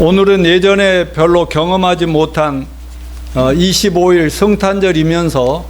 오늘은 예전에 별로 경험하지 못한 25일 성탄절이면서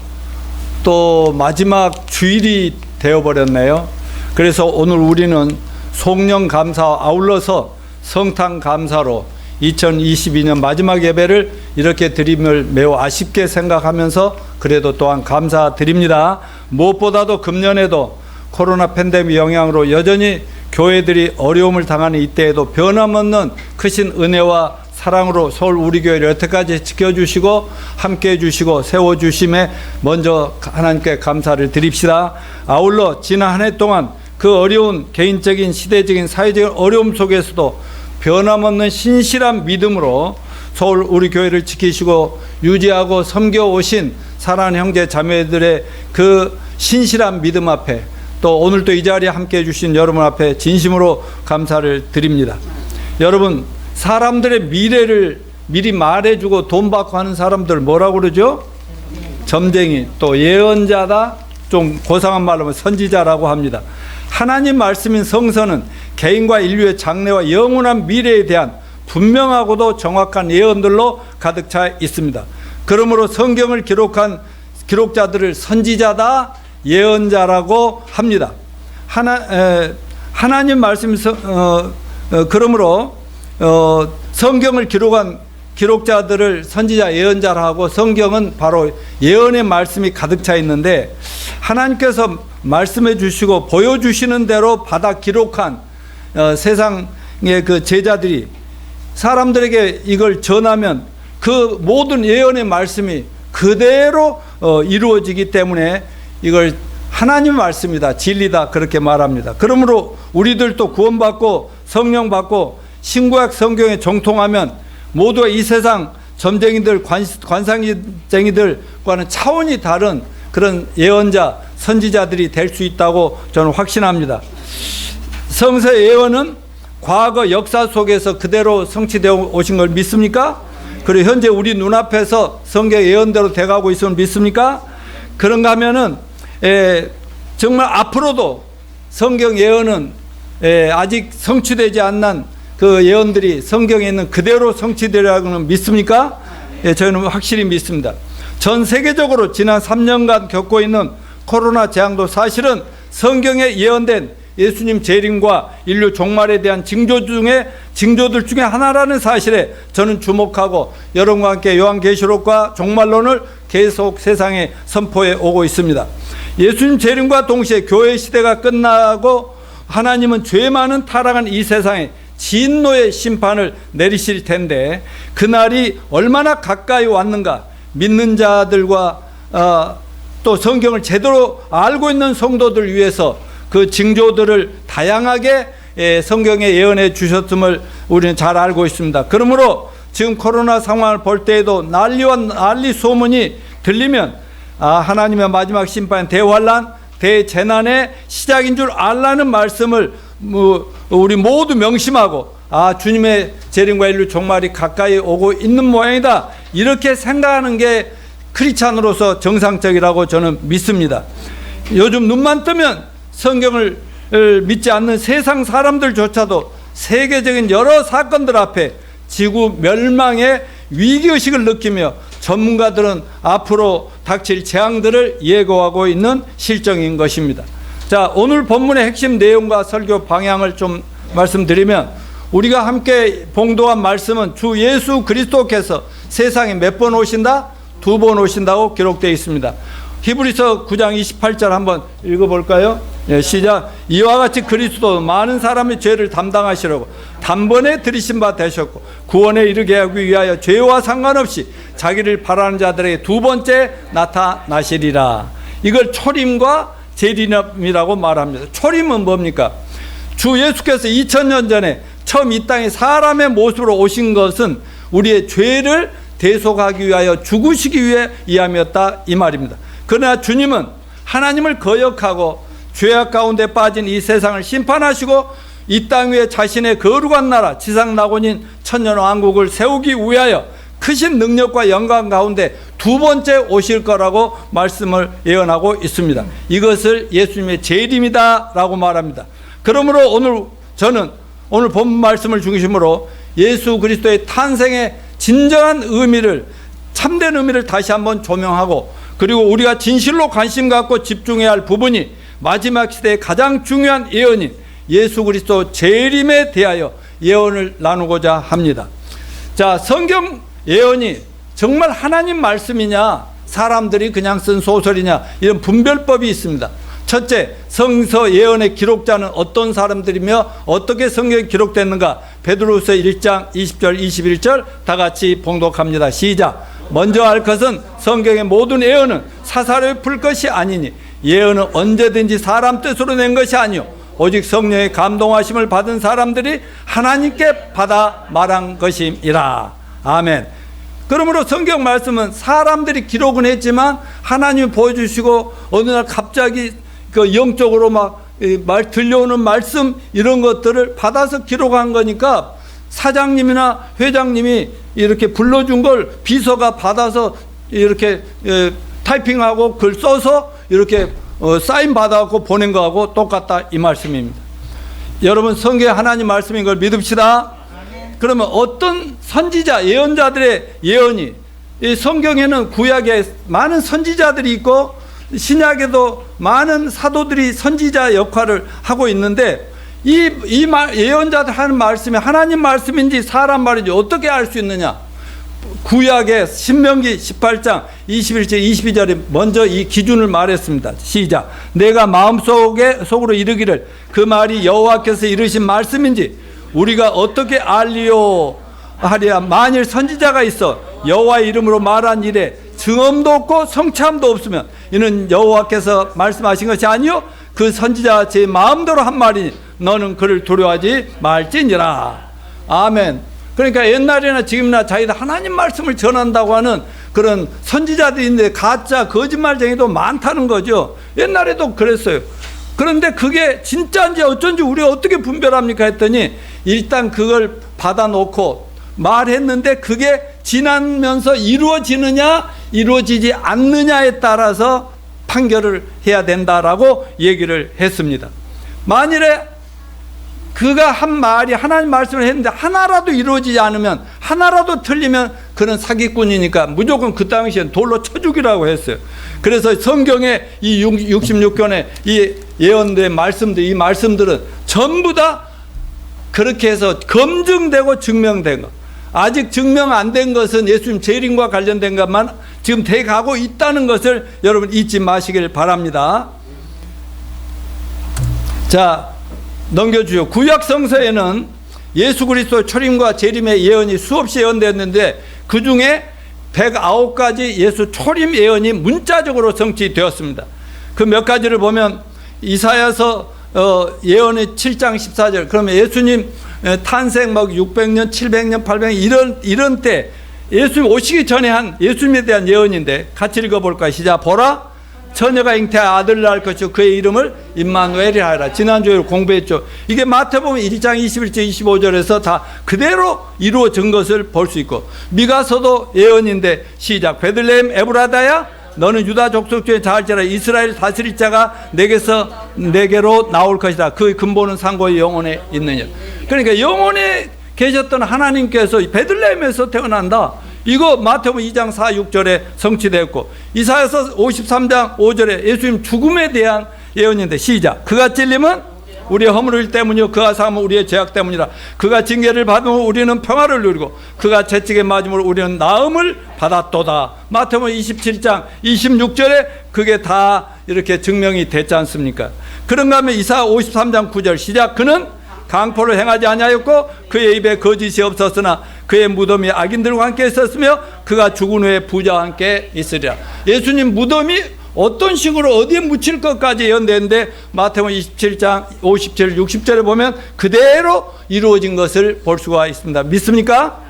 또 마지막 주일이 되어버렸네요. 그래서 오늘 우리는 송년 감사와 아울러서 성탄 감사로 2022년 마지막 예배를 이렇게 드림을 매우 아쉽게 생각하면서 그래도 또한 감사드립니다. 무엇보다도 금년에도 코로나 팬데믹 영향으로 여전히 교회들이 어려움을 당하는 이때에도 변함없는 크신 은혜와 사랑으로 서울 우리 교회를 여태까지 지켜주시고 함께해 주시고 세워주심에 먼저 하나님께 감사를 드립시다. 아울러 지난 한 해 동안 그 어려운 개인적인 시대적인 사회적인 어려움 속에서도 변함없는 신실한 믿음으로 서울 우리 교회를 지키시고 유지하고 섬겨오신 사랑하는 형제 자매들의 그 신실한 믿음 앞에 또 오늘도 이 자리에 함께해 주신 여러분 앞에 진심으로 감사를 드립니다. 여러분, 사람들의 미래를 미리 말해주고 돈 받고 하는 사람들 뭐라고 그러죠? 점쟁이, 또 예언자다, 좀 고상한 말로 하면 선지자라고 합니다. 하나님 말씀인 성서는 개인과 인류의 장래와 영원한 미래에 대한 분명하고도 정확한 예언들로 가득 차 있습니다. 그러므로 성경을 기록한 기록자들을 선지자다, 예언자라고 합니다. 하나님 말씀 그러므로 성경을 기록한 기록자들을 선지자, 예언자라고 성경은 바로 예언의 말씀이 가득 차 있는데 하나님께서 말씀해 주시고 보여주시는 대로 받아 기록한 세상의 그 제자들이 사람들에게 이걸 전하면 그 모든 예언의 말씀이 그대로 이루어지기 때문에 이걸 하나님의 말씀이다, 진리다 그렇게 말합니다. 그러므로 우리들도 구원받고 성령 받고 신구약 성경에 정통하면 모두가 이 세상 점쟁이들, 관상쟁이들과는 차원이 다른 그런 예언자, 선지자들이 될 수 있다고 저는 확신합니다. 성서의 예언은 과거 역사 속에서 그대로 성취되어 오신 걸 믿습니까? 그리고 현재 우리 눈앞에서 성경 예언대로 돼가고 있음을 믿습니까? 그런가 하면은 정말 앞으로도 성경 예언은 아직 성취되지 않는 그 예언들이 성경에 있는 그대로 성취되리라고는 믿습니까? 저희는 확실히 믿습니다. 전 세계적으로 지난 3년간 겪고 있는 코로나 재앙도 사실은 성경에 예언된 예수님 재림과 인류 종말에 대한 징조들 중에 하나라는 사실에 저는 주목하고 여러분과 함께 요한계시록과 종말론을 계속 세상에 선포해 오고 있습니다. 예수님 재림과 동시에 교회 시대가 끝나고 하나님은 죄 많은 타락한 이 세상에 진노의 심판을 내리실 텐데 그날이 얼마나 가까이 왔는가. 믿는 자들과 또 성경을 제대로 알고 있는 성도들 위해서 그 징조들을 다양하게 성경에 예언해 주셨음을 우리는 잘 알고 있습니다. 그러므로 지금 코로나 상황을 볼 때에도 난리와 난리 소문이 들리면 하나님의 마지막 심판, 대환란, 대재난의 시작인 줄 알라는 말씀을 우리 모두 명심하고 주님의 재림과 인류 종말이 가까이 오고 있는 모양이다, 이렇게 생각하는 게 크리스찬으로서 정상적이라고 저는 믿습니다. 요즘 눈만 뜨면 성경을 믿지 않는 세상 사람들조차도 세계적인 여러 사건들 앞에 지구 멸망의 위기의식을 느끼며 전문가들은 앞으로 닥칠 재앙들을 예고하고 있는 실정인 것입니다. 자, 오늘 본문의 핵심 내용과 설교 방향을 좀 말씀드리면 우리가 함께 봉독한 말씀은 주 예수 그리스도께서 세상에 몇 번 오신다? 2번 오신다고 기록되어 있습니다. 히브리서 9장 28절 한번 읽어볼까요? 시작. 이와 같이 그리스도 많은 사람의 죄를 담당하시려고 단번에 들이신 바 되셨고 구원에 이르게 하기 위하여 죄와 상관없이 자기를 바라는 자들에게 두 번째 나타나시리라. 이걸 초림과 재림이라고 말합니다. 초림은 뭡니까? 주 예수께서 2000년 전에 처음 이 땅에 사람의 모습으로 오신 것은 우리의 죄를 대속하기 위하여 죽으시기 위해 이함이었다, 이 말입니다. 그러나 주님은 하나님을 거역하고 죄악 가운데 빠진 이 세상을 심판하시고 이 땅 위에 자신의 거룩한 나라 지상낙원인 천년왕국을 세우기 위하여 크신 능력과 영광 가운데 두 번째 오실 거라고 말씀을 예언하고 있습니다. 이것을 예수님의 재림이다 라고 말합니다. 그러므로 오늘 저는 오늘 본 말씀을 중심으로 예수 그리스도의 탄생의 진정한 의미를, 참된 의미를 다시 한번 조명하고, 그리고 우리가 진실로 관심 갖고 집중해야 할 부분이 마지막 시대의 가장 중요한 예언인 예수 그리스도 재림에 대하여 예언을 나누고자 합니다. 자, 성경 예언이 정말 하나님 말씀이냐 사람들이 그냥 쓴 소설이냐, 이런 분별법이 있습니다. 첫째, 성서 예언의 기록자는 어떤 사람들이며 어떻게 성경에 기록됐는가. 베드로후서 1장 20절 21절 다 같이 봉독합니다. 시작. 먼저 알 것은 성경의 모든 예언은 사사로이 풀 것이 아니니 예언은 언제든지 사람 뜻으로 낸 것이 아니요 오직 성령의 감동하심을 받은 사람들이 하나님께 받아 말한 것임이라. 아멘. 그러므로 성경 말씀은 사람들이 기록은 했지만 하나님이 보여주시고 어느 날 갑자기 그 영적으로 막 들려오는 말씀, 이런 것들을 받아서 기록한 거니까 사장님이나 회장님이 이렇게 불러준 걸 비서가 받아서 이렇게 타이핑하고 글 써서 이렇게 사인 받아갖고 보낸 거하고 똑같다, 이 말씀입니다. 여러분, 성경에 하나님 말씀인 걸 믿읍시다. 그러면 어떤 선지자, 예언자들의 예언이, 이 성경에는 구약에 많은 선지자들이 있고 신약에도 많은 사도들이 선지자 역할을 하고 있는데, 이 예언자들 하는 말씀이 하나님 말씀인지 사람 말인지 어떻게 알 수 있느냐. 구약의 신명기 18장 21절 22절에 먼저 이 기준을 말했습니다. 시작. 내가 마음속으로 이르기를 그 말이 여호와께서 이르신 말씀인지 우리가 어떻게 알리요 하랴. 만일 선지자가 있어 여호와의 이름으로 말한 일에 증언도 없고 성취함도 없으면 이는 여호와께서 말씀하신 것이 아니요 그 선지자가 제 마음대로 한 말이니 너는 그를 두려워하지 말지니라. 아멘. 그러니까 옛날이나 지금이나 자기들 하나님 말씀을 전한다고 하는 그런 선지자들인데 가짜 거짓말쟁이도 많다는 거죠. 옛날에도 그랬어요. 그런데 그게 진짜인지 어쩐지 우리가 어떻게 분별합니까 했더니, 일단 그걸 받아놓고 말했는데 그게 지나면서 이루어지느냐 이루어지지 않느냐에 따라서 판결을 해야 된다라고 얘기를 했습니다. 만일에 그가 한 말이 하나님 말씀을 했는데 하나라도 이루어지지 않으면, 하나라도 틀리면 그는 사기꾼이니까 무조건 그 당시엔 돌로 쳐 죽이라고 했어요. 그래서 성경의 이 66권의 이 예언된 말씀들, 이 말씀들은 전부 다 그렇게 해서 검증되고 증명된 것. 아직 증명 안 된 것은 예수님 재림과 관련된 것만 지금 돼 가고 있다는 것을 여러분 잊지 마시길 바랍니다. 자, 넘겨주요. 구약 성서에는 예수 그리스도 초림과 재림의 예언이 수없이 예언되었는데 그 중에 109가지 예수 초림 예언이 문자적으로 성취되었습니다. 그 몇 가지를 보면 이사야서 예언의 7장 14절. 그러면 예수님 탄생 막 600년, 700년, 800년 이런 때 예수님 오시기 전에 한 예수님에 대한 예언인데 같이 읽어볼까요? 시작. 보라, 처녀가 잉태하여 아들을 낳을 것이요 그의 이름을 임마누엘이라 하라. 지난주에 공부했죠. 이게 마태복음 1장 21절 25절에서 다 그대로 이루어진 것을 볼 수 있고, 미가서도 예언인데 시작. 베들레헴 에브라다야 너는 유다 족속 중에 자할지라 이스라엘 다스릴 자가 내게로 나올 것이다. 그 근본은 상고의 영혼에 있느냐. 그러니까 영혼에 계셨던 하나님께서 베들레헴에서 태어난다. 이거 마태복음 2장 4, 6절에 성취되었고, 이사야서 53장 5절에 예수님 죽음에 대한 예언인데 시작. 그가 찔림은 우리의 허물 때문이요 그가 상함은 우리의 죄악 때문이라. 그가 징계를 받으면 우리는 평화를 누리고 그가 채찍에 맞음으로 우리는 나음을 받았도다. 마태복음 27장 26절에 그게 다 이렇게 증명이 됐지 않습니까? 그런가 하면 이사야 53장 9절 시작. 그는 강포를 행하지 아니하였고 그의 입에 거짓이 없었으나 그의 무덤이 악인들과 함께 있었으며 그가 죽은 후에 부자와 함께 있으리라. 예수님 무덤이 어떤 식으로 어디에 묻힐 것까지 예언되는데 마태복음 27장 57, 60절에 보면 그대로 이루어진 것을 볼 수가 있습니다. 믿습니까?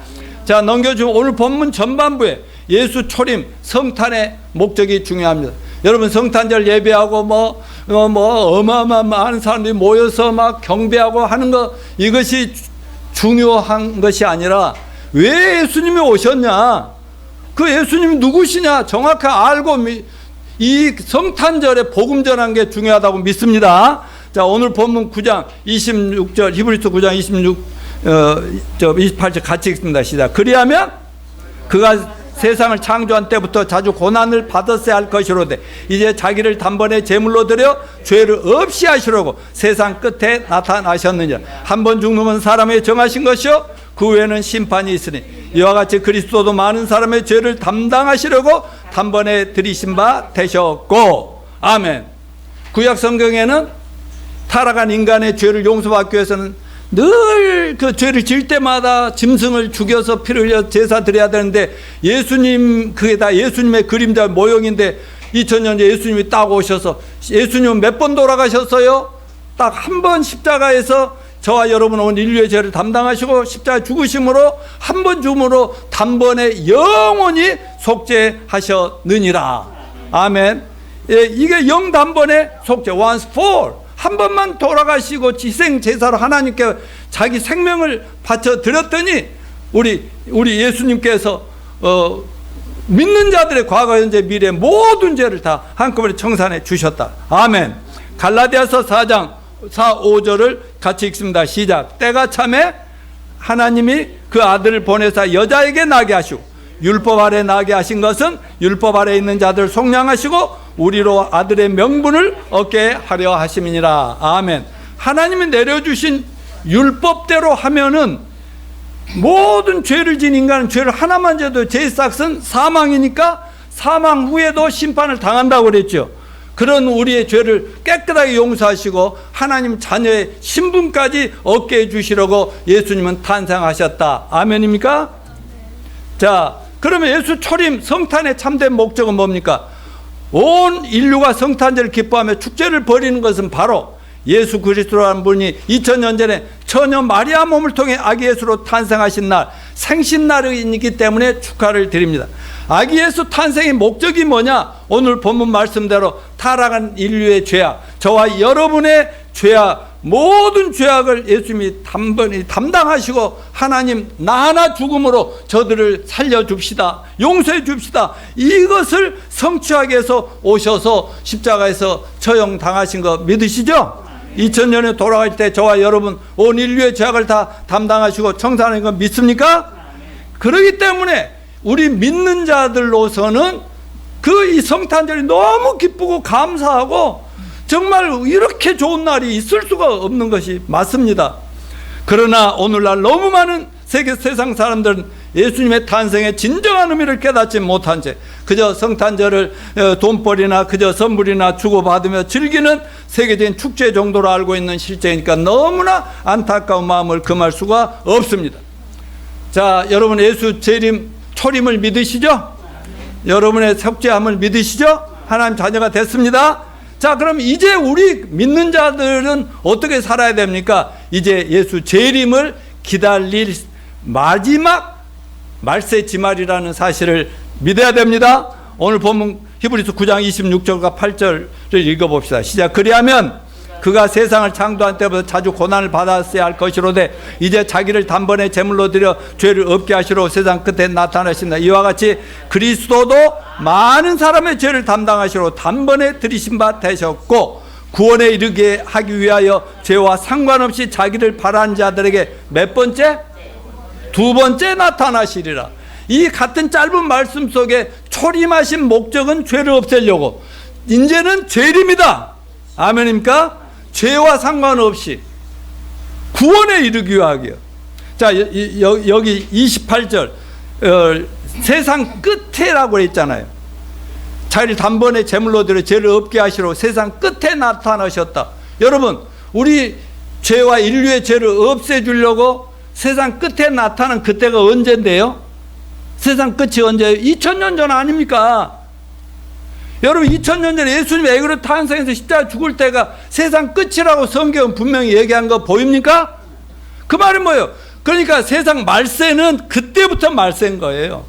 자, 넘겨주면 오늘 본문 전반부에 예수 초림 성탄의 목적이 중요합니다. 여러분, 성탄절 예배하고 어마어마한 사람들이 모여서 막 경배하고 하는 것, 이것이 중요한 것이 아니라 왜 예수님이 오셨냐, 그 예수님이 누구시냐 정확하게 알고 이 성탄절에 복음 전한 게 중요하다고 믿습니다. 자, 오늘 본문 9장 26절 히브리서 9장 28절 같이 읽습니다. 시작. 그리하면 그가 세상을 창조한 때부터 자주 고난을 받았어야 할 것이로되 이제 자기를 단번에 제물로 드려 죄를 없이 하시려고 세상 끝에 나타나셨느니라. 한 번 죽는 건 사람의 정하신 것이요 그 후에는 심판이 있으니 이와 같이 그리스도도 많은 사람의 죄를 담당하시려고 단번에 들이신 바 되셨고. 아멘. 구약 성경에는 타락한 인간의 죄를 용서받기 위해서는 늘 그 죄를 지을 때마다 짐승을 죽여서 피를 흘려 제사 드려야 되는데 예수님, 그게 다 예수님의 그림자 모형인데 2000년 전에 예수님이 딱 오셔서, 예수님은 몇 번 돌아가셨어요? 딱 한 번 십자가에서 저와 여러분 온 인류의 죄를 담당하시고 십자가 죽으심으로 한 번 죽음으로 단번에 영원히 속죄하셨느니라. 아멘. 예, 이게 영단번에 속죄, once for. 한 번만 돌아가시고 희생 제사로 하나님께 자기 생명을 바쳐 드렸더니 우리 예수님께서 믿는 자들의 과거, 현재, 미래 모든 죄를 다 한꺼번에 청산해 주셨다. 아멘. 갈라디아서 4장 4, 5절을 같이 읽습니다. 시작. 때가 참에 하나님이 그 아들을 보내사 여자에게 나게 하시고 율법 아래 나게 하신 것은 율법 아래 있는 자들을 속량하시고 우리로 아들의 명분을 얻게 하려 하심이니라. 아멘. 하나님이 내려주신 율법대로 하면은 모든 죄를 지은 인간은 죄를 하나만 져도 죄의 싹은 사망이니까 사망 후에도 심판을 당한다고 그랬죠. 그런 우리의 죄를 깨끗하게 용서하시고 하나님 자녀의 신분까지 얻게 해주시려고 예수님은 탄생하셨다. 아멘입니까? 자, 그러면 예수 초림 성탄의 참된 목적은 뭡니까? 온 인류가 성탄절을 기뻐하며 축제를 벌이는 것은 바로 예수 그리스도라는 분이 2000년 전에 처녀 마리아 몸을 통해 아기 예수로 탄생하신 날, 생신날이기 때문에 축하를 드립니다. 아기 예수 탄생의 목적이 뭐냐? 오늘 본문 말씀대로 타락한 인류의 죄악, 저와 여러분의 죄악, 모든 죄악을 예수님이 단번에 담당하시고 하나님 나 하나 죽음으로 저들을 살려줍시다, 용서해 줍시다, 이것을 성취하기 위해서 오셔서 십자가에서 처형당하신 거 믿으시죠? 2000년에 돌아갈 때 저와 여러분 온 인류의 죄악을 다 담당하시고 청산하는 거 믿습니까? 그렇기 때문에 우리 믿는 자들로서는 이 성탄절이 너무 기쁘고 감사하고 정말 이렇게 좋은 날이 있을 수가 없는 것이 맞습니다. 그러나 오늘날 너무 많은 세상 사람들은 예수님의 탄생의 진정한 의미를 깨닫지 못한 채 그저 성탄절을 돈벌이나 그저 선물이나 주고받으며 즐기는 세계적인 축제 정도로 알고 있는 실제니까 너무나 안타까운 마음을 금할 수가 없습니다. 자, 여러분 예수 재림 초림을 믿으시죠? 여러분의 속죄함을 믿으시죠? 하나님 자녀가 됐습니다. 자, 그럼 이제 우리 믿는 자들은 어떻게 살아야 됩니까? 이제 예수 재림을 기다릴 마지막 말세지말이라는 사실을 믿어야 됩니다. 오늘 본문 히브리서 9장 26절과 8절을 읽어봅시다. 시작. 그리하면 그가 세상을 창조한 때부터 자주 고난을 받았어야 할 것이로되 이제 자기를 단번에 제물로 드려 죄를 없게 하시러 세상 끝에 나타나신다. 이와 같이 그리스도도 많은 사람의 죄를 담당하시러 단번에 들이신 바 되셨고 구원에 이르게 하기 위하여 죄와 상관없이 자기를 바라는 자들에게 몇 번째? 두 번째 나타나시리라. 이 같은 짧은 말씀 속에 초림하신 목적은 죄를 없애려고, 이제는 재림이다. 아멘입니까? 죄와 상관없이 구원에 이르기 위하여. 자, 여기 28절 세상 끝에라고 했잖아요. 자기를 단번에 제물로 드려 죄를 없게 하시러 세상 끝에 나타나셨다. 여러분, 우리 죄와 인류의 죄를 없애주려고 세상 끝에 나타난 그때가 언젠데요? 세상 끝이 언제예요? 2000년 전 아닙니까? 여러분, 2000년 전에 예수님이 애굽으로 탄생해서 십자가 죽을 때가 세상 끝이라고 성경은 분명히 얘기한 거 보입니까? 그 말은 뭐예요? 그러니까 세상 말세는 그때부터 말세인 거예요.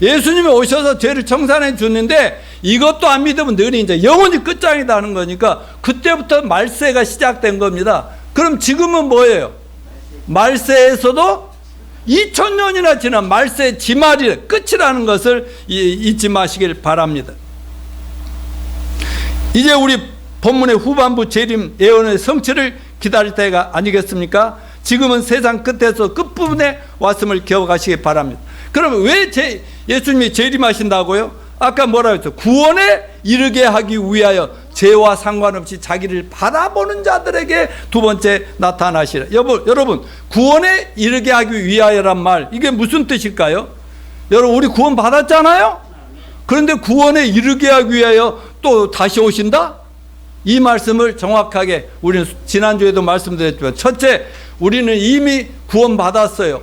예수님이 오셔서 죄를 청산해 주는데 이것도 안 믿으면 너희 이제 영원히 끝장이다 하는 거니까 그때부터 말세가 시작된 겁니다. 그럼 지금은 뭐예요? 말세에서도 2000년이나 지난 말세 지말이 끝이라는 것을 잊지 마시길 바랍니다. 이제 우리 본문의 후반부 재림 예언의 성취를 기다릴 때가 아니겠습니까? 지금은 세상 끝에서 끝부분에 왔음을 기억하시기 바랍니다. 그러면 왜 예수님이 재림하신다고요? 아까 뭐라고 했죠? 구원에 이르게 하기 위하여 죄와 상관없이 자기를 바라보는 자들에게 두 번째 나타나시라. 여러분, 구원에 이르게 하기 위하여란 말, 이게 무슨 뜻일까요? 여러분, 우리 구원 받았잖아요? 그런데 구원에 이르게 하기 위하여 또 다시 오신다? 이 말씀을 정확하게 우리는 지난주에도 말씀드렸지만, 첫째, 우리는 이미 구원 받았어요.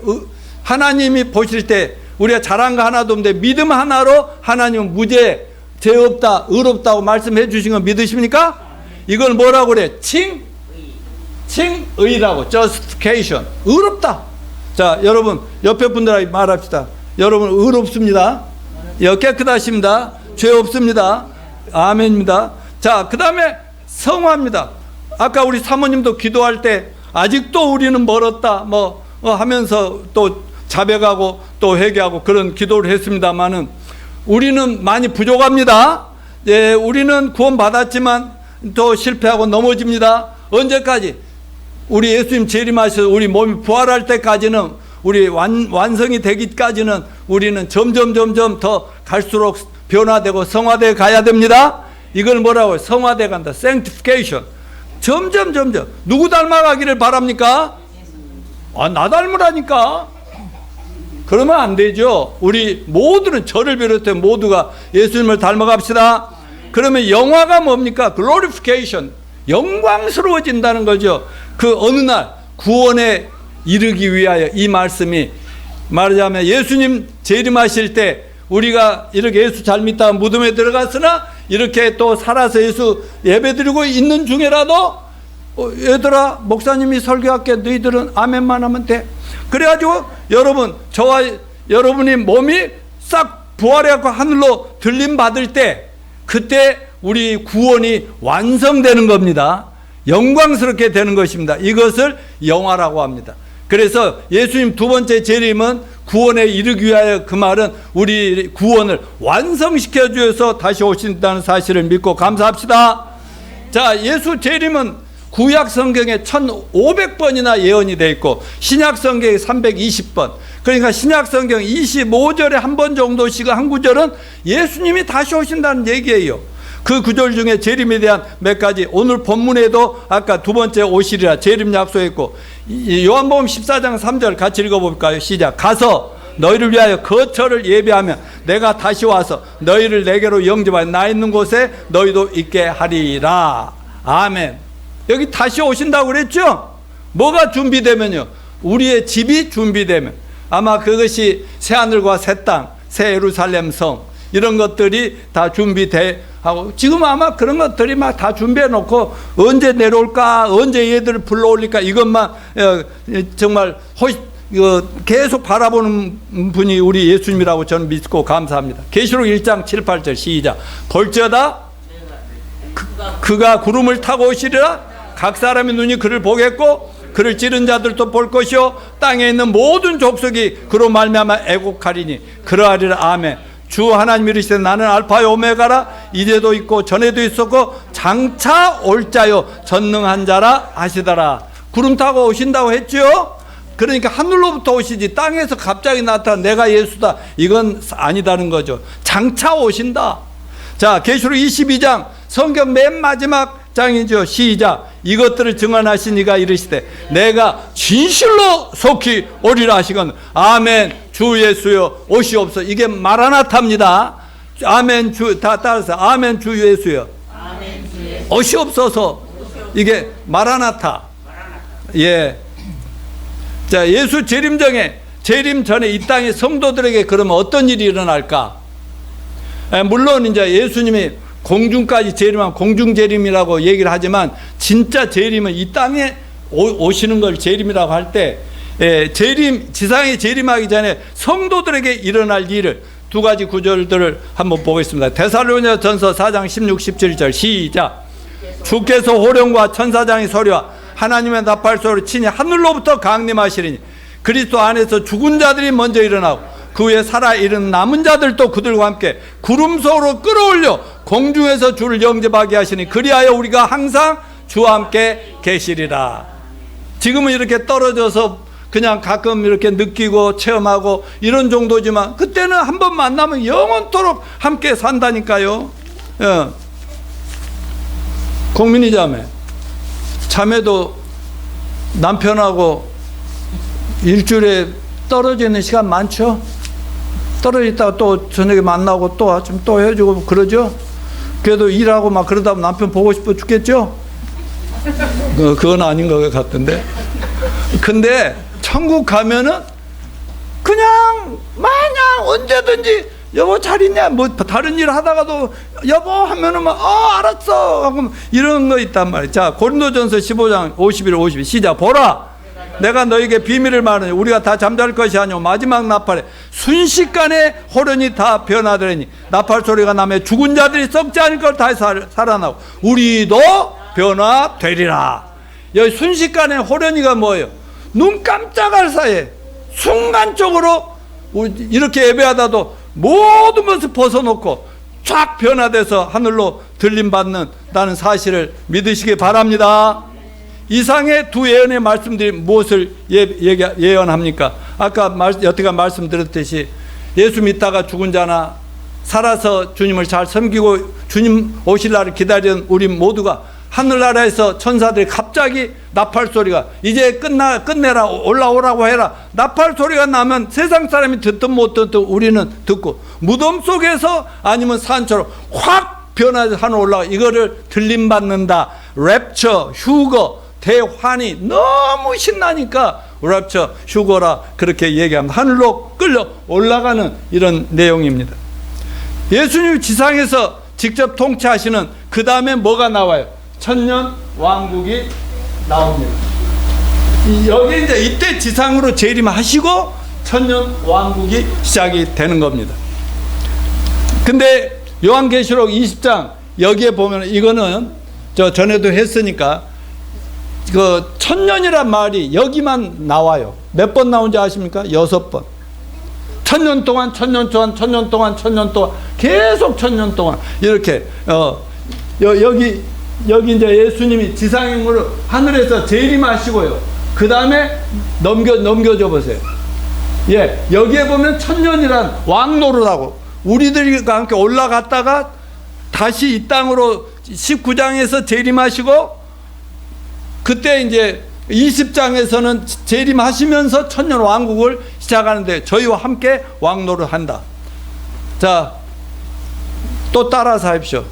하나님이 보실 때 우리가 잘한 거 하나도 없는데 믿음 하나로 하나님은 무죄, 죄 없다, 의롭다고 말씀해 주신 거 믿으십니까? 이걸 뭐라고 그래? 칭의라고. justification. 의롭다. 자, 여러분 옆에 분들에게 말합시다. 여러분 의롭습니다. 깨끗하십니다. 죄 없습니다. 아멘입니다. 자, 그 다음에 성화입니다. 아까 우리 사모님도 기도할 때 아직도 우리는 멀었다 하면서 또 자백하고 또 회개하고 그런 기도를 했습니다만은 우리는 많이 부족합니다. 예, 우리는 구원 받았지만 또 실패하고 넘어집니다. 언제까지? 우리 예수님 재림하셔서 우리 몸이 부활할 때까지는, 우리 완성이 되기까지는 우리는 점점 더 갈수록 변화되고 성화되어 가야 됩니다. 이걸 뭐라고 해요? 성화되어 간다. sanctification. 점점 누구 닮아가기를 바랍니까? 나 닮으라니까. 그러면 안 되죠. 우리 모두는, 저를 비롯해 모두가 예수님을 닮아갑시다. 그러면 영화가 뭡니까? glorification. 영광스러워진다는 거죠. 그 어느 날 구원에 이르기 위하여, 이 말씀이 말하자면 예수님 재림하실 때 우리가 이렇게 예수 잘 믿다가 무덤에 들어갔으나 이렇게 또 살아서 예수 예배드리고 있는 중에라도 얘들아, 목사님이 설교할게, 너희들은 아멘만 하면 돼. 그래가지고 여러분, 저와 여러분이 몸이 싹 부활해갖고 하늘로 들림 받을 때, 그때 우리 구원이 완성되는 겁니다. 영광스럽게 되는 것입니다. 이것을 영화라고 합니다. 그래서 예수님 두 번째 재림은 구원에 이르기 위하여, 그 말은 우리 구원을 완성시켜 주셔서 다시 오신다는 사실을 믿고 감사합시다. 자, 예수 재림은 구약 성경에 1500번이나 예언이 되어 있고 신약 성경에 320번. 그러니까 신약 성경 25절에 한 번 정도씩 한 구절은 예수님이 다시 오신다는 얘기예요. 그 구절 중에 재림에 대한 몇 가지, 오늘 본문에도 아까 두 번째 오시리라 재림 약속했고, 요한복음 14장 3절 같이 읽어볼까요? 시작. 가서 너희를 위하여 거처를 예비하면 내가 다시 와서 너희를 내게로 영접하여 나 있는 곳에 너희도 있게 하리라. 아멘. 여기 다시 오신다고 그랬죠? 뭐가 준비되면요? 우리의 집이 준비되면, 아마 그것이 새하늘과 새 땅, 새 예루살렘 성, 이런 것들이 다 준비되고, 지금 아마 그런 것들이 막 다 준비해 놓고 언제 내려올까, 언제 얘들을 불러올릴까, 이것만 정말 계속 바라보는 분이 우리 예수님이라고 저는 믿고 감사합니다. 계시록 1장 7, 8절 시작. 볼지어다 그가 구름을 타고 오시리라. 각 사람의 눈이 그를 보겠고 그를 찌른 자들도 볼 것이요 땅에 있는 모든 족속이 그로 말미암아 애곡하리니 그러하리라. 아멘. 주 하나님이 이르시되 나는 알파요 오메가라. 이제도 있고 전에도 있었고 장차 올 자요 전능한 자라 하시더라. 구름 타고 오신다고 했죠. 그러니까 하늘로부터 오시지 땅에서 갑자기 나타나 내가 예수다, 이건 아니다는 거죠. 장차 오신다. 자, 계시록 22장 성경 맨 마지막 장이죠. 시작. 이것들을 증언하신 이가 이르시되 내가 진실로 속히 오리라 하시건 아멘. 주 예수여 오시옵소서. 이게 마라나타입니다. 아멘. 주 다 따라서 아멘. 주 예수여 오시옵소서. 이게 마라나타. 예. 자, 예수 재림 전에 이 땅의 성도들에게 그러면 어떤 일이 일어날까? 물론 이제 예수님이 공중까지 재림한 공중재림이라고 얘기를 하지만, 진짜 재림은 이 땅에 오시는 걸 재림이라고 할 때, 재림, 지상에 재림하기 전에 성도들에게 일어날 일을 두 가지 구절들을 한번 보겠습니다. 데살로니가전서 4장 16, 17절 시작. 주께서 호령과 천사장의 소리와 하나님의 나팔 소리를 친히 하늘로부터 강림하시리니 그리스도 안에서 죽은 자들이 먼저 일어나고 그 후에 살아있는 남은 자들도 그들과 함께 구름 속으로 끌어올려 공중에서 주를 영접하게 하시니 그리하여 우리가 항상 주와 함께 계시리라. 지금은 이렇게 떨어져서 그냥 가끔 이렇게 느끼고 체험하고 이런 정도지만 그때는 한 번 만나면 영원토록 함께 산다니까요. 예. 공민이 자매도 남편하고 일주일에 떨어져 있는 시간 많죠? 떨어져 있다가 또 저녁에 만나고 또 아침 또 헤어지고 그러죠? 그래도 일하고 막 그러다 보면 남편 보고 싶어 죽겠죠? 그건 아닌 것 같던데. 근데 천국 가면은 그냥 마냥 언제든지 여보 잘 있냐 뭐 다른 일 하다가도 여보 하면은 막 알았어 하고 이런 거 있단 말이야. 자, 고린도전서 15장 51, 52 시작. 보라 내가 너에게 비밀을 말하니 우리가 다 잠잘 것이 아니오 마지막 나팔에 순식간에 호련이 다 변화되니 나팔 소리가 나며 죽은 자들이 썩지 않을 걸 다 살아나고 우리도 변화되리라. 여기 순식간에 호련이가 뭐예요? 눈 깜짝할 사이에 순간적으로 이렇게 예배하다도 모든 것을 벗어놓고 쫙 변화돼서 하늘로 들림받는다는 사실을 믿으시기 바랍니다. 이상의 두 예언의 말씀들이 무엇을 예언합니까? 아까 여태가 말씀드렸듯이 예수 믿다가 죽은 자나 살아서 주님을 잘 섬기고 주님 오실 날을 기다리는 우리 모두가 하늘나라에서 천사들이 갑자기 나팔 소리가 이제 끝내라 올라오라고 해라. 나팔 소리가 나면 세상 사람이 듣든 못 듣든 우리는 듣고 무덤 속에서 아니면 산처럼 확 변화해서 하늘 올라가 이거를 들림받는다. 랩처, 휴거, 대환이 너무 신나니까 랩처, 휴거라 그렇게 얘기합니다. 하늘로 끌려 올라가는 이런 내용입니다. 예수님 지상에서 직접 통치하시는 그 다음에 뭐가 나와요? 천년 왕국이 나옵니다. 여기 이제 이때 지상으로 재림하시고 천년 왕국이 시작이 되는 겁니다. 근데 요한계시록 20장 여기에 보면 이거는 저 전에도 했으니까 그 천년이란 말이 여기만 나와요. 몇 번 나온지 아십니까? 6번. 천년 동안, 천년 동안, 천년 동안, 천년 동안 계속 천년 동안 이렇게 여기 이제 예수님이 지상행으로 하늘에서 재림하시고요. 그 다음에 넘겨줘 보세요. 예, 여기에 보면 천년이란 왕노릇하고 우리들과 함께 올라갔다가 다시 이 땅으로 19장에서 재림하시고 그때 이제 20장에서는 재림하시면서 천년 왕국을 시작하는데 저희와 함께 왕노릇 한다. 자, 또 따라서 하십시오.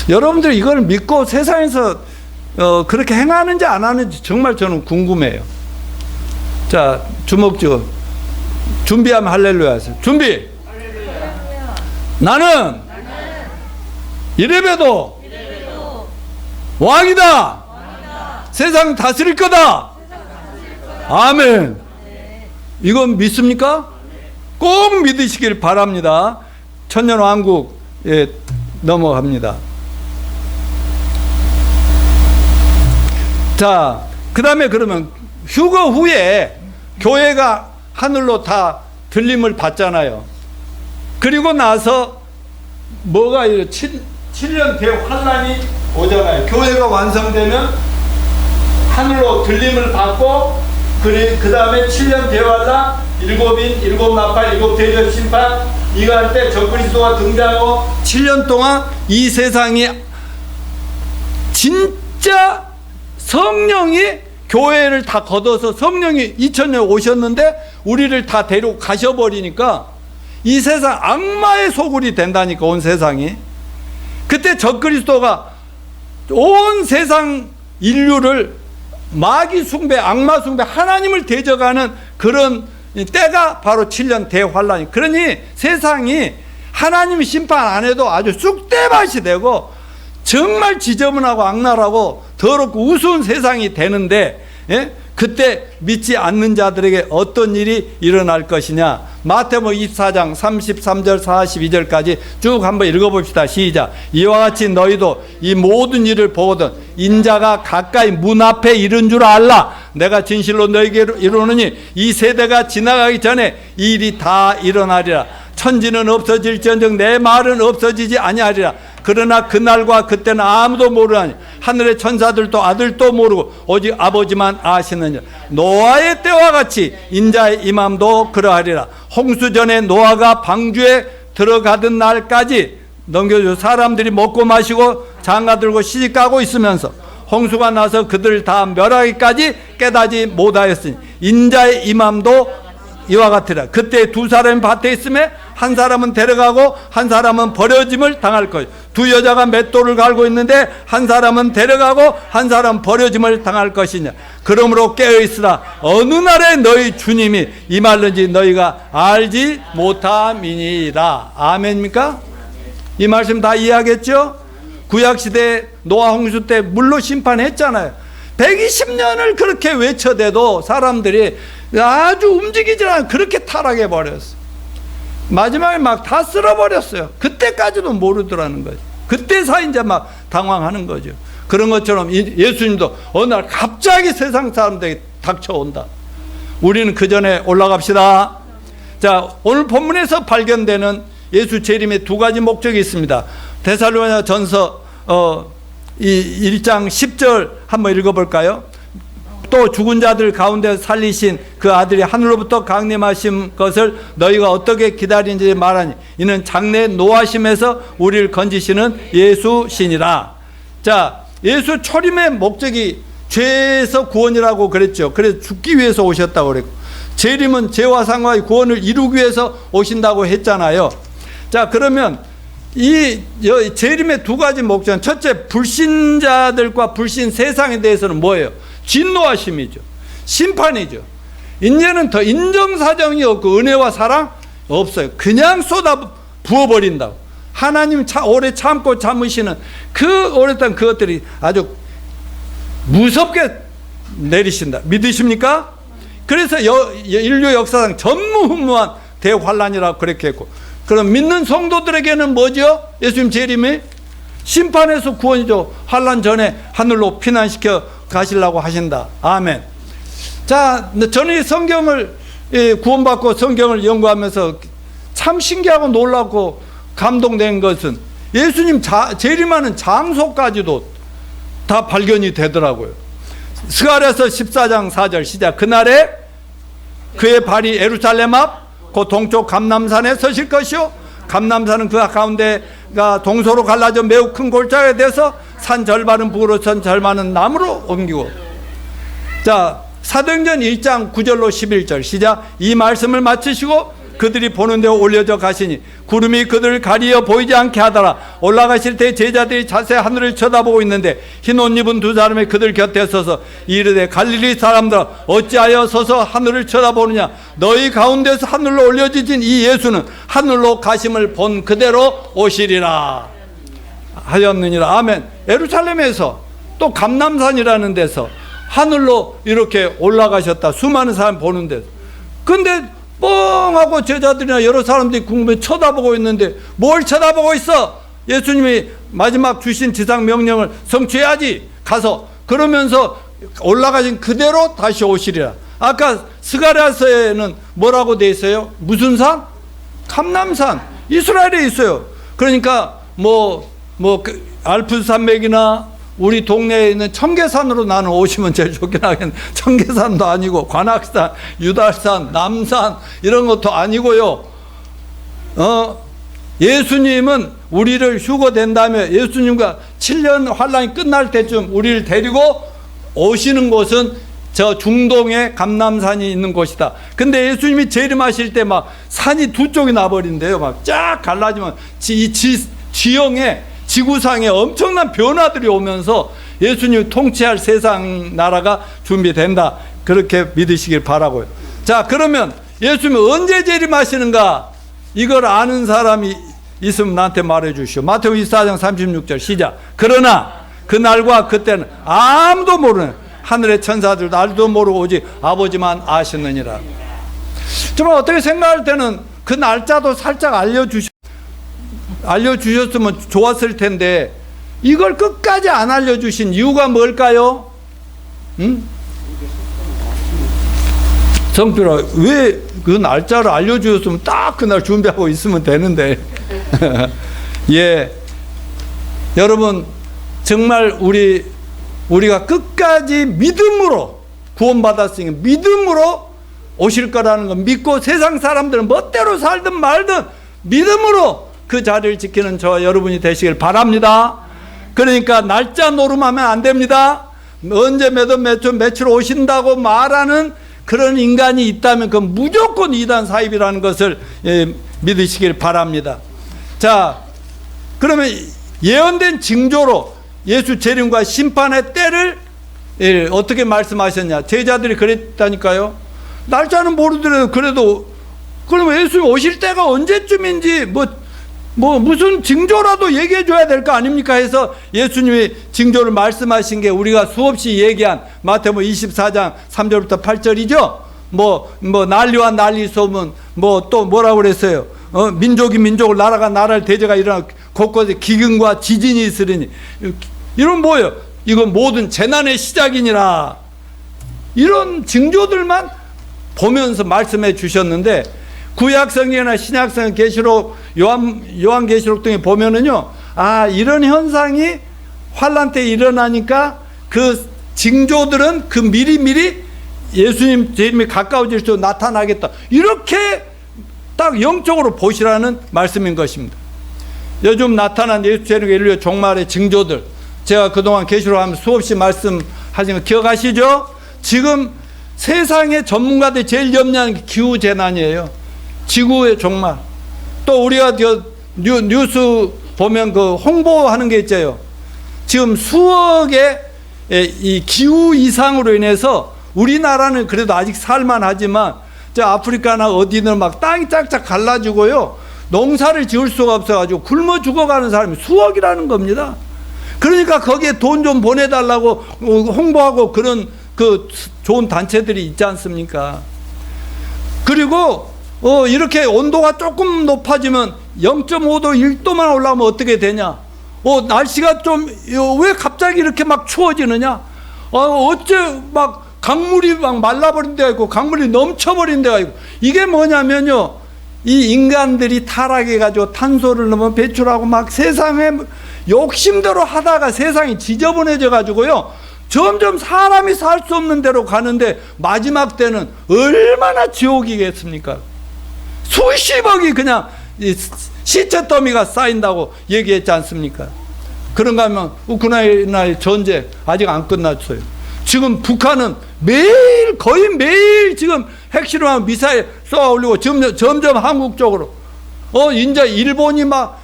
여러분들 이걸 믿고 세상에서 그렇게 행하는지 안 하는지 정말 저는 궁금해요. 자, 주먹 쥐고 준비하면 할렐루야 하세요. 준비. 할렐루야. 나는 이래봬도 왕이다. 세상 다스릴 거다. 아멘. 이건 믿습니까? 꼭 믿으시길 바랍니다. 천년 왕국에 넘어갑니다. 자, 그 다음에 그러면 휴거 후에 교회가 하늘로 다 들림을 받잖아요. 그리고 나서 뭐가 7년 대환란이 오잖아요. 교회가 완성되면 하늘로 들림을 받고 그 다음에 7년 대환란, 7인, 7나팔, 7대접 심판 이거 할 때 적그리스도가 등장하고 7년 동안 이 세상이 진짜 성령이 교회를 다 걷어서 성령이 2000년 오셨는데 우리를 다 데리고 가셔버리니까 이 세상 악마의 소굴이 된다니까. 온 세상이. 그때 적그리스도가 온 세상 인류를 마귀 숭배, 악마 숭배, 하나님을 대적하는 그런 때가 바로 7년 대환란이. 그러니 세상이 하나님 심판 안 해도 아주 쑥대밭이 되고 정말 지저분하고 악랄하고 더럽고 우스운 세상이 되는데, 예? 그때 믿지 않는 자들에게 어떤 일이 일어날 것이냐. 마태복음 24장 33절 42절까지 쭉 한번 읽어봅시다. 시작. 이와 같이 너희도 이 모든 일을 보거든 인자가 가까이 문 앞에 이른 줄 알라. 내가 진실로 너희에게 이르노니 이 세대가 지나가기 전에 이 일이 다 일어나리라. 천지는 없어질지언정 내 말은 없어지지 아니하리라. 그러나 그날과 그때는 아무도 모르나니 하늘의 천사들도 아들도 모르고 오직 아버지만 아시느니라. 노아의 때와 같이 인자의 임함도 그러하리라. 홍수 전에 노아가 방주에 들어가던 날까지 넘겨줘. 사람들이 먹고 마시고 장가들고 시집가고 있으면서 홍수가 나서 그들을 다 멸하기까지 깨닫지 못하였으니 인자의 임함도 이와 같으라. 그때 두 사람이 밭에 있음에 한 사람은 데려가고 한 사람은 버려짐을 당할 것이요. 두 여자가 맷돌을 갈고 있는데 한 사람은 데려가고 한 사람은 버려짐을 당할 것이냐. 그러므로 깨어있으라. 어느 날에 너희 주님이 임할는지 너희가 알지 못함이니라. 아멘입니까? 이 말씀 다 이해하겠죠? 구약시대 노아 홍수 때 물로 심판했잖아요. 120년을 그렇게 외쳐대도 사람들이 아주 움직이지 않아 그렇게 타락해버렸어. 마지막에 막 다 쓸어버렸어요. 그때까지도 모르더라는 거죠. 그때서 이제 막 당황하는 거죠. 그런 것처럼 예수님도 어느 날 갑자기 세상 사람들에게 닥쳐온다. 우리는 그 전에 올라갑시다. 자, 오늘 본문에서 발견되는 예수 재림의 두 가지 목적이 있습니다. 데살로니가 전서 1장 10절 한번 읽어볼까요? 또 죽은 자들 가운데 살리신 그 아들이 하늘로부터 강림하신 것을 너희가 어떻게 기다리는지 말하니 이는 장래 노하심에서 우리를 건지시는 예수시니라. 자, 예수 초림의 목적이 죄에서 구원이라고 그랬죠. 그래서 죽기 위해서 오셨다고 그랬고, 재림은 죄와 상과의 구원을 이루기 위해서 오신다고 했잖아요. 자, 그러면 이 재림의 두 가지 목적은 첫째, 불신자들과 불신 세상에 대해서는 뭐예요? 진노하심이죠. 심판이죠. 이제는 더 인정사정이 없고 은혜와 사랑 없어요. 그냥 쏟아 부어버린다고. 하나님 오래 참고 참으시는 그 오랫동안 그것들이 아주 무섭게 내리신다. 믿으십니까? 그래서 인류 역사상 전무후무한 대환란이라고 그렇게 했고, 그럼 믿는 성도들에게는 뭐죠? 예수님 재림이 심판에서 구원이죠. 환란 전에 하늘로 피난시켜 가시려고 하신다. 아멘. 자, 저는 이 성경을 구원받고 성경을 연구하면서 참 신기하고 놀랍고 감동된 것은 예수님 재림하는 장소까지도 다 발견이 되더라고요. 스가랴서 14장 4절 시작. 그날에 그의 발이 예루살렘 앞 그 동쪽 감람산에 서실 것이요 감람산은 그 가운데가 동서로 갈라져 매우 큰 골짜기가 돼서 산 절반은 북으로 산 절반은 남으로 옮기고. 자, 사도행전 1장 9절로 11절 시작. 이 말씀을 마치시고 그들이 보는 데 올려져 가시니 구름이 그들을 가리어 보이지 않게 하더라. 올라가실 때 제자들이 자세히 하늘을 쳐다보고 있는데 흰 옷 입은 두 사람이 그들 곁에 서서 이르되 갈릴리 사람들아 어찌하여 서서 하늘을 쳐다보느냐. 너희 가운데서 하늘로 올려지신 이 예수는 하늘로 가심을 본 그대로 오시리라 하였느니라. 아멘. 예루살렘에서 또 감람산이라는 데서 하늘로 이렇게 올라가셨다. 수많은 사람 보는 데서. 근데 뻥하고 제자들이나 여러 사람들이 궁금해 쳐다보고 있는데 뭘 쳐다보고 있어? 예수님이 마지막 주신 지상 명령을 성취해야지 가서. 그러면서 올라가신 그대로 다시 오시리라. 아까 스가랴서에는 뭐라고 돼 있어요? 무슨 산? 감람산. 이스라엘에 있어요. 그러니까 알프스 산맥이나 우리 동네에 있는 청계산으로 나는 오시면 제일 좋긴 하겠네. 청계산도 아니고 관악산, 유달산, 남산 이런 것도 아니고요. 예수님은 우리를 휴거된 다음에 예수님과 7년 환란이 끝날 때쯤 우리를 데리고 오시는 곳은 저 중동에 감람산이 있는 곳이다. 근데 예수님이 재림하실 때 막 산이 두 쪽이 나버린대요. 막 쫙 갈라지면 지형에 지구상에 엄청난 변화들이 오면서 예수님이 통치할 세상 나라가 준비된다. 그렇게 믿으시길 바라고요. 자, 그러면 예수님이 언제 재림하시는가? 이걸 아는 사람이 있으면 나한테 말해 주시오. 마태복음 24장 36절 시작. 그러나 그날과 그때는 아무도 모르는 하늘의 천사들도 알도 모르고 오직 아버지만 아시느니라. 정말 어떻게 생각할 때는 그 날짜도 살짝 알려주셨으면 좋았을 텐데 이걸 끝까지 안 알려주신 이유가 뭘까요? 성필아, 왜 그 날짜를 알려주셨으면 딱 그날 준비하고 있으면 되는데. 예. 여러분, 정말 우리가 끝까지 믿음으로 구원받았으니까 믿음으로 오실 거라는 거 믿고 세상 사람들은 멋대로 살든 말든 믿음으로 그 자리를 지키는 저와 여러분이 되시길 바랍니다. 그러니까 날짜 노름하면 안 됩니다. 언제 며칠 오신다고 말하는 그런 인간이 있다면 그건 무조건 이단 사입이라는 것을 믿으시길 바랍니다. 자, 그러면 예언된 징조로 예수 재림과 심판의 때를 어떻게 말씀하셨냐? 제자들이 그랬다니까요. 날짜는 모르더라도 그래도 그러면 예수님 오실 때가 언제쯤인지 무슨 징조라도 얘기해 줘야 될 거 아닙니까? 해서 예수님이 징조를 말씀하신 게 우리가 수없이 얘기한 마태복음 24장 3절부터 8절이죠. 난리와 난리 소문, 또 뭐라고 그랬어요? 민족이 민족을, 나라가 나라를 대제가 일어나 곳곳에 기근과 지진이 있으리니. 이런 뭐예요? 이건 모든 재난의 시작이니라. 이런 징조들만 보면서 말씀해 주셨는데, 구약성경이나 신약성경, 계시록, 요한계시록 등에 보면은요, 이런 현상이 환란 때 일어나니까 그 징조들은 그 미리미리 예수님 재림이 가까워질 수 나타나겠다. 이렇게 딱 영적으로 보시라는 말씀인 것입니다. 요즘 나타난 예수 재림 인류의 종말의 징조들, 제가 그동안 계시록 하면서 수없이 말씀하신 거 기억하시죠? 지금 세상의 전문가들이 제일 염려하는 게 기후재난이에요. 지구의 종말. 또 우리가 뉴스 보면 그 홍보하는 게 있죠. 지금 수억의 이 기후 이상으로 인해서 우리나라는 그래도 아직 살만하지만 저 아프리카나 어디는 막 땅이 짝짝 갈라지고요, 농사를 지을 수가 없어가지고 굶어 죽어가는 사람이 수억이라는 겁니다. 그러니까 거기에 돈 좀 보내달라고 홍보하고 그런 그 좋은 단체들이 있지 않습니까? 그리고 이렇게 온도가 조금 높아지면 0.5도 1도만 올라오면 어떻게 되냐? 날씨가 왜 갑자기 이렇게 막 추워지느냐? 어째 막 강물이 막 말라버린 데가 있고 강물이 넘쳐버린 데가 있고. 이게 뭐냐면요, 이 인간들이 타락해가지고 탄소를 너무 배출하고 막 세상에 욕심대로 하다가 세상이 지저분해져 가지고요, 점점 사람이 살 수 없는 데로 가는데 마지막 때는 얼마나 지옥이겠습니까? 수십억이 그냥 시체 더미가 쌓인다고 얘기했지 않습니까? 그런가 하면 우크라이나의 전쟁 아직 안 끝났어요. 지금 북한은 거의 매일 지금 핵실험하고 미사일 쏘아 올리고 점점 한국 쪽으로. 이제 일본이 막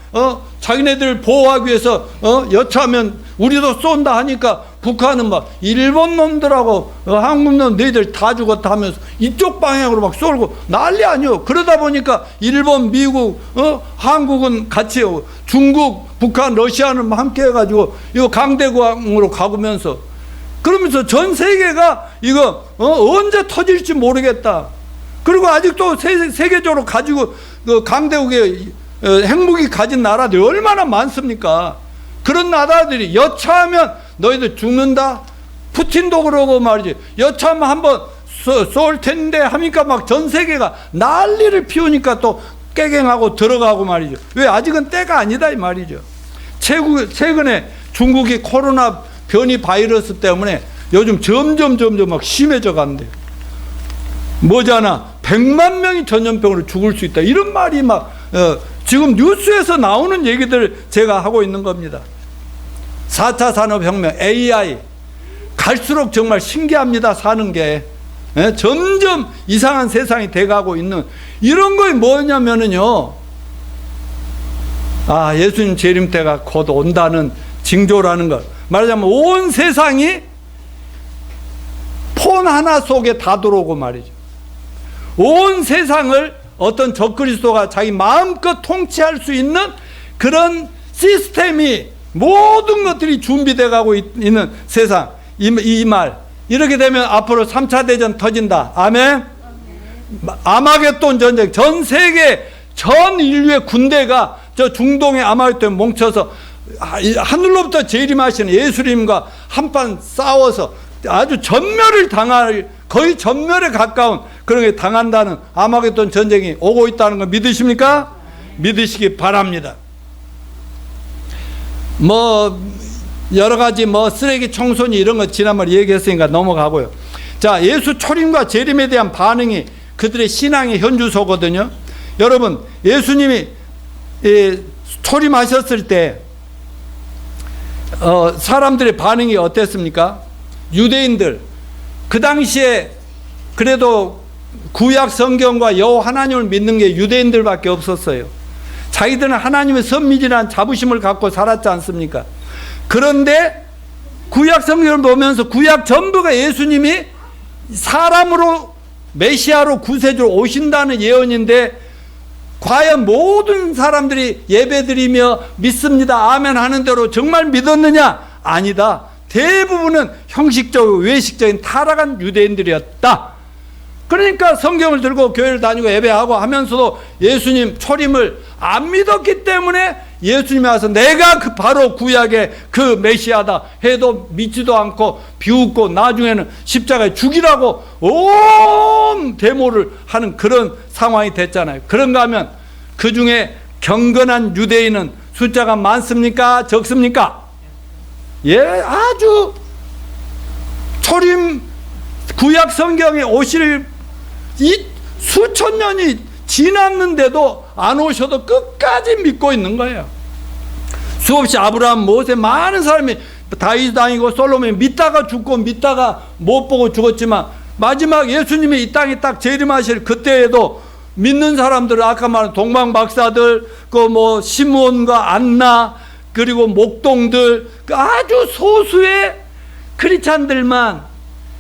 자기네들 보호하기 위해서 여차하면 우리도 쏜다 하니까 북한은 막 일본 놈들하고 한국 놈 너희들 다 죽었다 하면서 이쪽 방향으로 막 쏠고 난리 아니요. 그러다 보니까 일본, 미국, 한국은 같이, 중국, 북한, 러시아는 함께 해가지고 이거 강대강으로 가보면서, 그러면서 전 세계가 이거 언제 터질지 모르겠다. 그리고 아직도 세계적으로 가지고 그 강대국의 핵무기 가진 나라들이 얼마나 많습니까? 그런 나라들이 여차하면 너희들 죽는다. 푸틴도 그러고 말이지. 여차하면 한번 쏠 텐데 하니까 막 전 세계가 난리를 피우니까 또 깨갱하고 들어가고 말이죠. 왜? 아직은 때가 아니다 이 말이죠. 최근에 중국이 코로나 변이 바이러스 때문에 요즘 점점 막 심해져 간대요. 뭐잖아, 100만 명이 전염병으로 죽을 수 있다, 이런 말이 막 지금 뉴스에서 나오는 얘기들 제가 하고 있는 겁니다. 4차 산업혁명, AI 갈수록 정말 신기합니다. 사는 게 점점 이상한 세상이 돼가고 있는 이런 거에 뭐냐면은요, 예수님 재림 때가 곧 온다는 징조라는 것. 말하자면 온 세상이 폰 하나 속에 다 들어오고 말이죠. 온 세상을 어떤 적그리스도가 자기 마음껏 통치할 수 있는 그런 시스템이, 모든 것들이 준비되어 가고 있는 세상, 이 말. 이렇게 되면 앞으로 3차 대전 터진다. 아멘. 아마겟돈 전쟁, 전 세계 전 인류의 군대가 저 중동의 아마겟돈에 뭉쳐서 하늘로부터 재림하시는 예수님과 한판 싸워서 아주 전멸을 당할, 거의 전멸에 가까운 그런 게 당한다는 아마겟돈 전쟁이 오고 있다는 거 믿으십니까? 믿으시기 바랍니다. 뭐 여러 가지 뭐 쓰레기 청소니 이런 거 지난번에 얘기했으니까 넘어가고요. 자, 예수 초림과 재림에 대한 반응이 그들의 신앙의 현주소거든요. 여러분, 예수님이 초림하셨을 때 사람들의 반응이 어땠습니까? 유대인들, 그 당시에 그래도 구약 성경과 여호와 하나님을 믿는 게 유대인들밖에 없었어요. 자기들은 하나님의 선미진한 자부심을 갖고 살았지 않습니까? 그런데 구약 성경을 보면서 구약 전부가 예수님이 사람으로 메시아로 구세주로 오신다는 예언인데, 과연 모든 사람들이 예배드리며 믿습니다 아멘 하는 대로 정말 믿었느냐? 아니다. 대부분은 형식적이고 외식적인 타락한 유대인들이었다. 그러니까 성경을 들고 교회를 다니고 예배하고 하면서도 예수님 초림을 안 믿었기 때문에 예수님이 와서 내가 그 바로 구약의 그 메시아다 해도 믿지도 않고 비웃고 나중에는 십자가에 죽이라고 온 데모를 하는 그런 상황이 됐잖아요. 그런가 하면 그 중에 경건한 유대인은 숫자가 많습니까? 적습니까? 예, 아주 초림 구약 성경에 오실 이 수천 년이 지났는데도 안 오셔도 끝까지 믿고 있는 거예요. 수없이 아브라함, 모세 많은 사람이 다윗 다니고 솔로몬이 믿다가 죽고 믿다가 못 보고 죽었지만 마지막 예수님이 이 땅에 딱 재림하실 그때에도 믿는 사람들은 아까 말한 동방 박사들, 그 뭐 시므온과 안나, 그리고 목동들, 아주 소수의 크리스찬들만,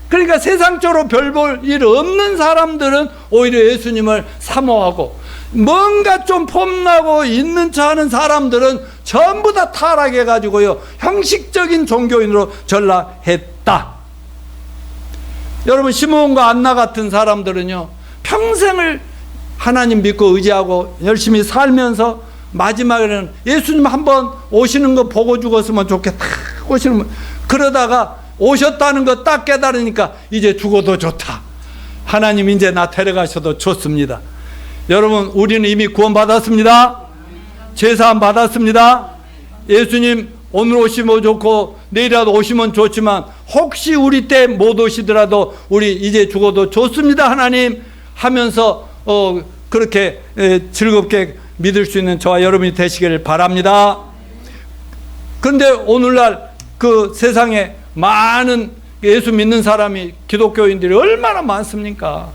그러니까 세상적으로 별 볼 일 없는 사람들은 오히려 예수님을 사모하고, 뭔가 좀 폼나고 있는 차 하는 사람들은 전부 다 타락해가지고요 형식적인 종교인으로 전락했다. 여러분, 시므온과 안나 같은 사람들은요 평생을 하나님 믿고 의지하고 열심히 살면서 마지막에는 예수님 한번 오시는 거 보고 죽었으면 좋겠다 오시는, 그러다가 오셨다는 거 딱 깨달으니까 이제 죽어도 좋다, 하나님 이제 나 데려가셔도 좋습니다. 여러분, 우리는 이미 구원받았습니다. 제사함 받았습니다. 예수님 오늘 오시면 좋고 내일이라도 오시면 좋지만 혹시 우리 때 못 오시더라도 우리 이제 죽어도 좋습니다 하나님 하면서 그렇게 즐겁게 믿을 수 있는 저와 여러분이 되시기를 바랍니다. 그런데 오늘날 그 세상에 많은 예수 믿는 사람이, 기독교인들이 얼마나 많습니까?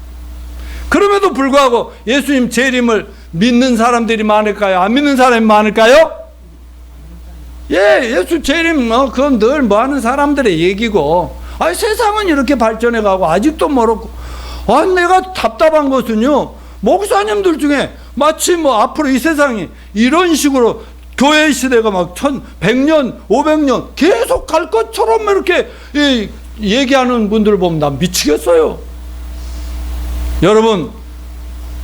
그럼에도 불구하고 예수님 재림을 믿는 사람들이 많을까요? 안 믿는 사람이 많을까요? 예, 예수 재림 그건 늘 뭐 하는 사람들의 얘기고, 세상은 이렇게 발전해가고 아직도 멀었고, 내가 답답한 것은요 목사님들 중에 마치 뭐 앞으로 이 세상이 이런 식으로 교회 시대가 막 100년 500년 계속 갈 것처럼 이렇게 얘기하는 분들을 보면 나 미치겠어요. 여러분,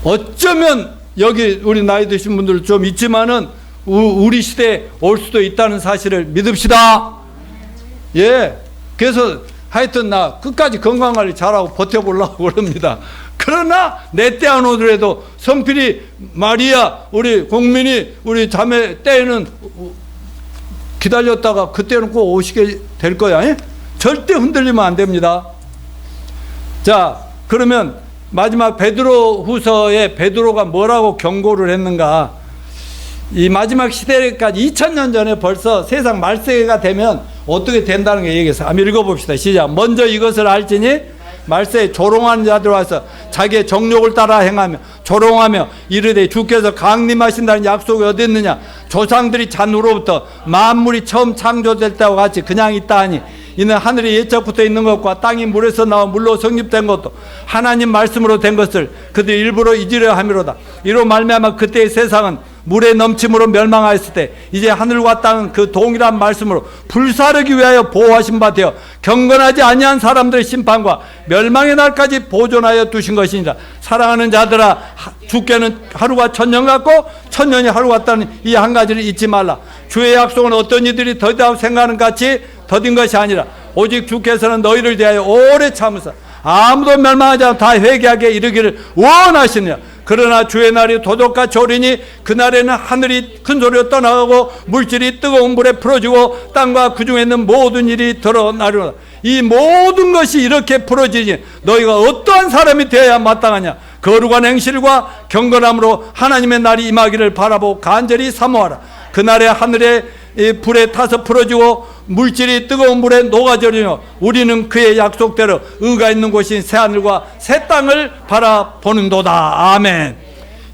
어쩌면 여기 우리 나이 드신 분들 좀 있지만은 우리 시대에 올 수도 있다는 사실을 믿읍시다. 예, 그래서 하여튼 나 끝까지 건강관리 잘하고 버텨보려고 그럽니다. 그러나 내 때 안 오더라도 성필이, 마리아, 우리 공민이, 우리 자매 때에는 기다렸다가 그때는 꼭 오시게 될 거야. 예? 절대 흔들리면 안 됩니다. 자, 그러면 마지막 베드로 후서에 베드로가 뭐라고 경고를 했는가? 이 마지막 시대까지 2000년 전에 벌써 세상 말세가 되면 어떻게 된다는 게 얘기해서 한번 읽어봅시다. 시작. 먼저 이것을 알지니 말세에 조롱하는 자들 와서 자기의 정욕을 따라 행하며 조롱하며 이르되 주께서 강림하신다는 약속이 어디 있느냐? 조상들이 잔후로부터 만물이 처음 창조될 때와 같이 그냥 있다 하니 이는 하늘이 예적부터 있는 것과 땅이 물에서 나와 물로 성립된 것도 하나님 말씀으로 된 것을 그들이 일부러 잊으려 함이로다. 이로 말미암아 그때의 세상은 물의 넘침으로 멸망하였을 때 이제 하늘과 땅은 그 동일한 말씀으로 불사르기 위하여 보호하신 바 되어 경건하지 아니한 사람들의 심판과 멸망의 날까지 보존하여 두신 것이니라. 사랑하는 자들아, 주께는 하루가 천년 같고 천년이 하루 같다는 이 한 가지를 잊지 말라. 주의 약속은 어떤 이들이 더디다고 생각하는 같이 더딘 것이 아니라 오직 주께서는 너희를 대하여 오래 참으사 아무도 멸망하지 않고 다 회개하게 이르기를 원하시느냐. 그러나 주의 날이 도적같이 오리니 그날에는 하늘이 큰 소리로 떠나가고 물질이 뜨거운 물에 풀어지고 땅과 그 중에 있는 모든 일이 드러나리로다. 이 모든 것이 이렇게 풀어지니 너희가 어떠한 사람이 되어야 마땅하냐. 거룩한 행실과 경건함으로 하나님의 날이 임하기를 바라보고 간절히 사모하라. 그날에 하늘에 불에 타서 풀어지고 물질이 뜨거운 물에 녹아져리며 우리는 그의 약속대로 의가 있는 곳인 새하늘과 새 땅을 바라보는도다. 아멘.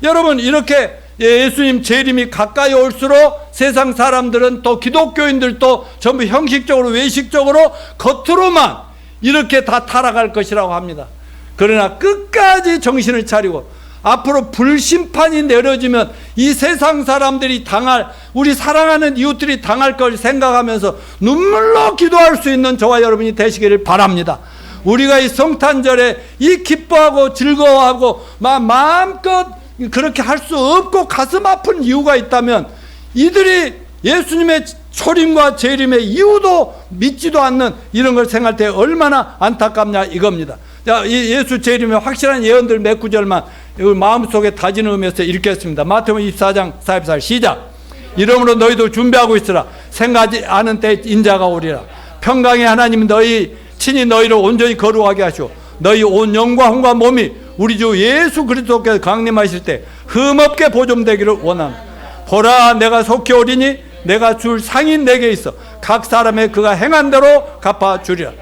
여러분, 이렇게 예수님 재림이 가까이 올수록 세상 사람들은 또 기독교인들도 전부 형식적으로 외식적으로 겉으로만 이렇게 다 타락할 것이라고 합니다. 그러나 끝까지 정신을 차리고 앞으로 불심판이 내려지면 이 세상 사람들이 당할, 우리 사랑하는 이웃들이 당할 걸 생각하면서 눈물로 기도할 수 있는 저와 여러분이 되시기를 바랍니다. 우리가 이 성탄절에 이 기뻐하고 즐거워하고 마음껏 그렇게 할 수 없고 가슴 아픈 이유가 있다면 이들이 예수님의 초림과 재림의 이유도 믿지도 않는 이런 걸 생각할 때 얼마나 안타깝냐 이겁니다. 자, 이 예수 재림의 확실한 예언들 몇 구절만 마음속에 다지는 의미에서 읽겠습니다. 마태복음 24장 44절 시작. 이러므로 너희도 준비하고 있으라. 생각하지 않은 때 인자가 오리라. 평강의 하나님 너희 친히 너희를 온전히 거룩하게 하시오. 너희 온 영과 혼과 몸이 우리 주 예수 그리스도께서 강림하실 때 흠없게 보존되기를 원합니다. 보라, 내가 속히 오리니 내가 줄 상이 내게 있어 각 사람의 그가 행한 대로 갚아주리라.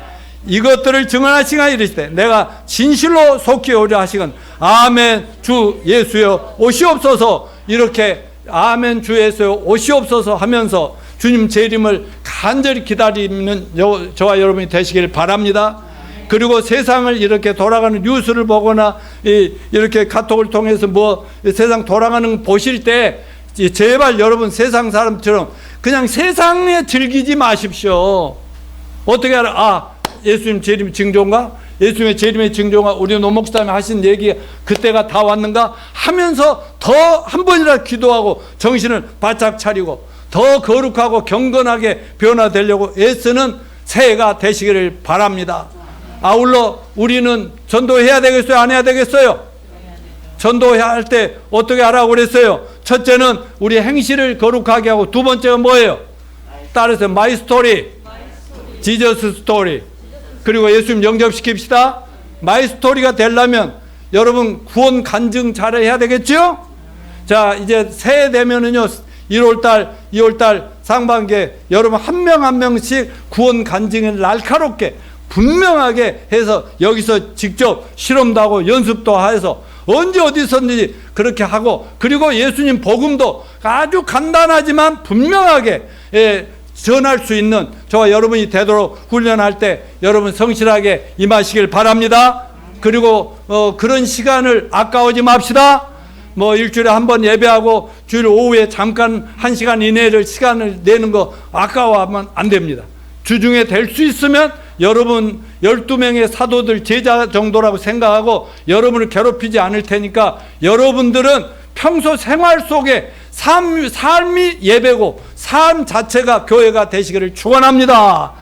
이것들을 증언하시가 이르시되 내가 진실로 속히 오리라 하시건 아멘 주 예수여 오시옵소서. 이렇게 아멘 주 예수여 오시옵소서 하면서 주님 재림을 간절히 기다리는 저와 여러분이 되시길 바랍니다. 그리고 세상을 이렇게 돌아가는 뉴스를 보거나 이렇게 카톡을 통해서 뭐 세상 돌아가는 거 보실 때 제발 여러분 세상 사람처럼 그냥 세상에 즐기지 마십시오. 어떻게 알아? 예수님 재림 징조인가? 예수님의 재림의 징조가 우리 노 목사님이 하신 얘기 그때가 다 왔는가 하면서 더 한 번이라도 기도하고 정신을 바짝 차리고 더 거룩하고 경건하게 변화되려고 애쓰는 새해가 되시기를 바랍니다. 아울러 우리는 전도해야 되겠어요? 안 해야 되겠어요? 전도해야 할 때 어떻게 하라고 그랬어요? 첫째는 우리 행실을 거룩하게 하고 두 번째가 뭐예요? 따라서 마이 스토리, 지저스 스토리. 그리고 예수님 영접시킵시다. 마이 스토리가 되려면 여러분 구원 간증 잘해야 되겠죠? 자, 이제 새해 되면은요 1월달, 2월달 상반기에 여러분 한 명 한 명씩 구원 간증을 날카롭게 분명하게 해서 여기서 직접 실험도 하고 연습도 해서 언제 어디서든지 그렇게 하고 그리고 예수님 복음도 아주 간단하지만 분명하게 전할 수 있는 저와 여러분이 되도록 훈련할 때 여러분 성실하게 임하시길 바랍니다. 그리고 그런 시간을 아까워지 맙시다. 뭐 일주일에 한 번 예배하고 주일 오후에 잠깐 1시간 이내를 시간을 내는 거 아까워하면 안 됩니다. 주중에 될 수 있으면 여러분 12명의 사도들 제자 정도라고 생각하고 여러분을 괴롭히지 않을 테니까 여러분들은 평소 생활 속에 삶이 예배고 삶 자체가 교회가 되시기를 축원합니다.